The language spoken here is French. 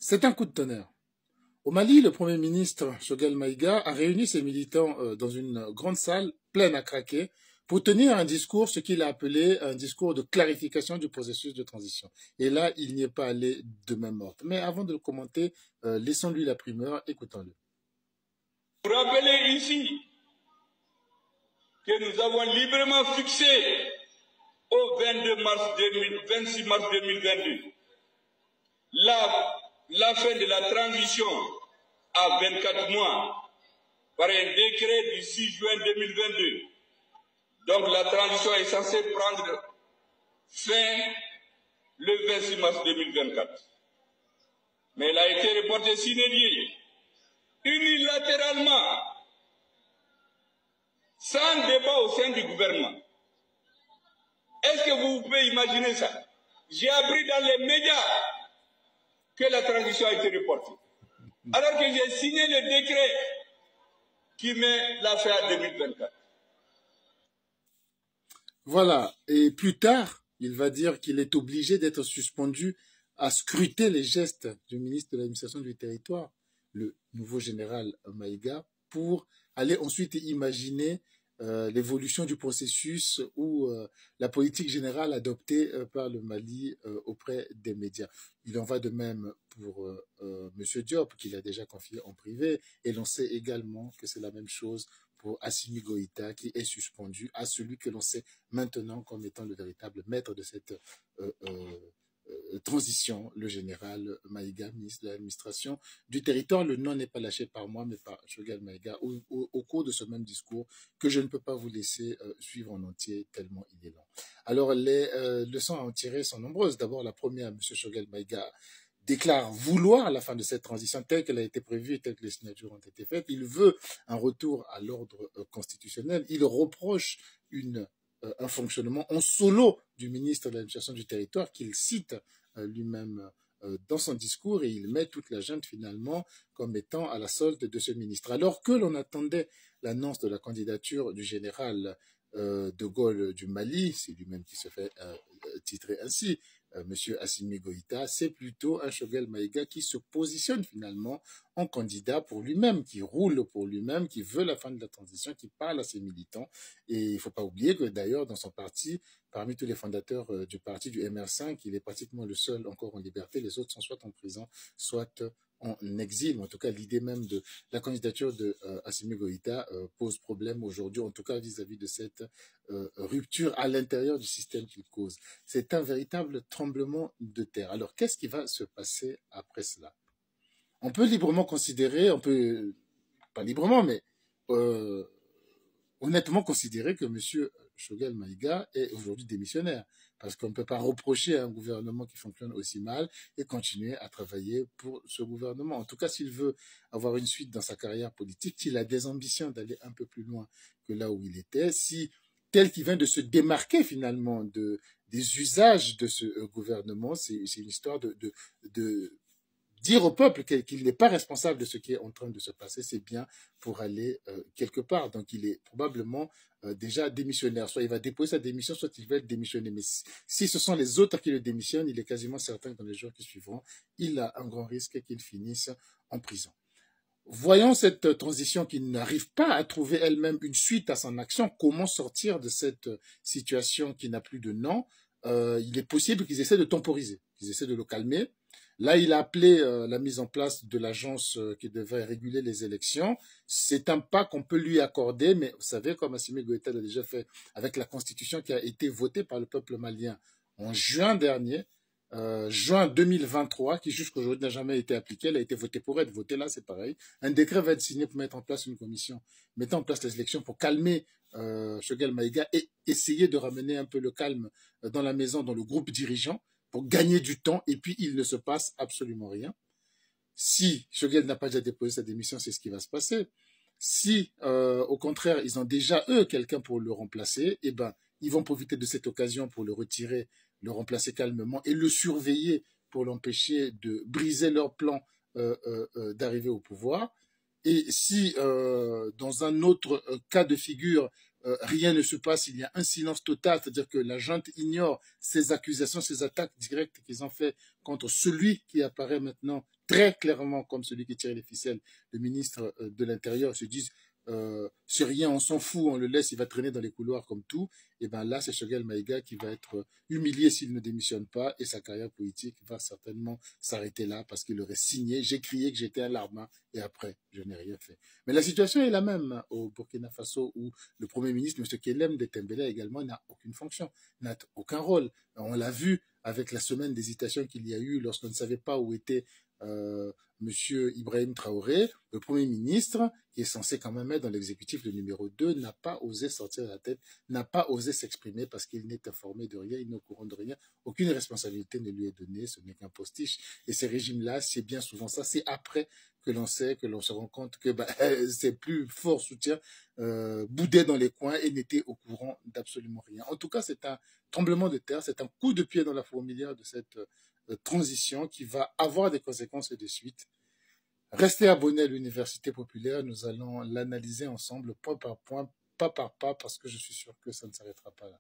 C'est un coup de tonnerre. Au Mali, le Premier ministre Choguel Maïga a réuni ses militants dans une grande salle pleine à craquer pour tenir un discours, ce qu'il a appelé un discours de clarification du processus de transition. Et là, il n'y est pas allé de main morte. Mais avant de le commenter, laissons-lui la primeur, écoutons-le. Vous rappelez ici que nous avons librement fixé au 26 mars 2022 la fin de la transition à 24 mois par un décret du 6 juin 2022. Donc la transition est censée prendre fin le 26 mars 2024. Mais elle a été reportée sine die, unilatéralement, sans débat au sein du gouvernement. Est-ce que vous pouvez imaginer ça? J'ai appris dans les médias que la transition a été reportée. Alors que j'ai signé le décret qui met la fin à 2024. Voilà. Et plus tard, il va dire qu'il est obligé d'être suspendu à scruter les gestes du ministre de l'administration du territoire, le nouveau général Maïga, pour aller ensuite imaginer l'évolution du processus ou la politique générale adoptée par le Mali auprès des médias. Il en va de même pour M. Diop, qu'il a déjà confié en privé, et l'on sait également que c'est la même chose pour Assimi Goïta, qui est suspendu à celui que l'on sait maintenant comme étant le véritable maître de cette transition, le général Maïga, ministre de l'administration du territoire. Le nom n'est pas lâché par moi, mais par Choguel Maïga, au cours de ce même discours que je ne peux pas vous laisser suivre en entier, tellement il est long. Alors, les leçons à en tirer sont nombreuses. D'abord, la première, M. Choguel Maïga déclare vouloir la fin de cette transition telle qu'elle a été prévue et telle que les signatures ont été faites. Il veut un retour à l'ordre constitutionnel. Il reproche un fonctionnement en solo du ministre de l'administration du territoire qu'il cite lui-même dans son discours, et il met toute la junte finalement comme étant à la solde de ce ministre. Alors que l'on attendait l'annonce de la candidature du général de Gaulle du Mali, c'est lui-même qui se fait titrer ainsi, Monsieur Assimi Goïta, c'est plutôt un Choguel Maïga qui se positionne finalement en candidat pour lui-même, qui roule pour lui-même, qui veut la fin de la transition, qui parle à ses militants. Et il ne faut pas oublier que d'ailleurs dans son parti, parmi tous les fondateurs du parti du MR5, il est pratiquement le seul encore en liberté. Les autres sont soit en prison, soit en exil. En tout cas, l'idée même de la candidature de Assimi Goïta pose problème aujourd'hui, en tout cas vis-à-vis de cette rupture à l'intérieur du système qu'il cause. C'est un véritable tremblement de terre. Alors, qu'est-ce qui va se passer après cela? On peut librement considérer, pas librement, mais honnêtement considérer que M. Choguel Maïga est aujourd'hui démissionnaire, parce qu'on ne peut pas reprocher à un gouvernement qui fonctionne aussi mal et continuer à travailler pour ce gouvernement. En tout cas, s'il veut avoir une suite dans sa carrière politique, s'il a des ambitions d'aller un peu plus loin que là où il était, si tel qu'il vient de se démarquer finalement des usages de ce gouvernement, c'est une histoire de dire au peuple qu'il n'est pas responsable de ce qui est en train de se passer, c'est bien pour aller quelque part. Donc il est probablement déjà démissionnaire. Soit il va déposer sa démission, soit il va être démissionné. Mais si ce sont les autres qui le démissionnent, il est quasiment certain que dans les jours qui suivront, il a un grand risque qu'il finisse en prison. Voyons cette transition qui n'arrive pas à trouver elle-même une suite à son action. Comment sortir de cette situation qui n'a plus de nom? Il est possible qu'ils essaient de temporiser, qu'ils essaient de le calmer. Là, il a appelé la mise en place de l'agence qui devrait réguler les élections. C'est un pas qu'on peut lui accorder, mais vous savez, comme Assimi Goïta l'a déjà fait avec la constitution qui a été votée par le peuple malien en juin dernier, juin 2023, qui jusqu'à aujourd'hui n'a jamais été appliquée. Elle a été votée pour être votée là, c'est pareil. Un décret va être signé pour mettre en place une commission mettant en place les élections pour calmer Choguel Maïga et essayer de ramener un peu le calme dans la maison, dans le groupe dirigeant, pour gagner du temps, et puis il ne se passe absolument rien. Si Choguel n'a pas déjà déposé sa démission, c'est ce qui va se passer. Si, au contraire, ils ont déjà, eux, quelqu'un pour le remplacer, eh ben, ils vont profiter de cette occasion pour le retirer, le remplacer calmement et le surveiller pour l'empêcher de briser leur plan d'arriver au pouvoir. Et si, dans un autre cas de figure, rien ne se passe, il y a un silence total, c'est-à-dire que la junte ignore ces accusations, ces attaques directes qu'ils ont fait contre celui qui apparaît maintenant très clairement comme celui qui tire les ficelles, le ministre de l'Intérieur. Ils se disent, c'est rien, on s'en fout, on le laisse, il va traîner dans les couloirs comme tout. Et bien là, c'est Choguel Maïga qui va être humilié s'il ne démissionne pas, et sa carrière politique va certainement s'arrêter là parce qu'il aurait signé. J'ai crié que j'étais un larbin et après, je n'ai rien fait. Mais la situation est la même au Burkina Faso où le Premier ministre, M. Kelem de Tembele également, n'a aucune fonction, n'a aucun rôle. On l'a vu avec la semaine d'hésitation qu'il y a eu lorsqu'on ne savait pas où était Monsieur Ibrahim Traoré, le Premier ministre, qui est censé quand même être dans l'exécutif le numéro 2, n'a pas osé sortir la tête, n'a pas osé s'exprimer parce qu'il n'est informé de rien, il n'est au courant de rien. Aucune responsabilité ne lui est donnée, ce n'est qu'un postiche. Et ces régimes-là, c'est bien souvent ça, c'est après que l'on sait, que l'on se rend compte que ses plus forts soutiens boudaient dans les coins et n'étaient au courant d'absolument rien. En tout cas, c'est un tremblement de terre, c'est un coup de pied dans la fourmilière de cette transition qui va avoir des conséquences de suite. Restez abonnés à l'Université populaire, nous allons l'analyser ensemble point par point, pas par pas, parce que je suis sûr que ça ne s'arrêtera pas là.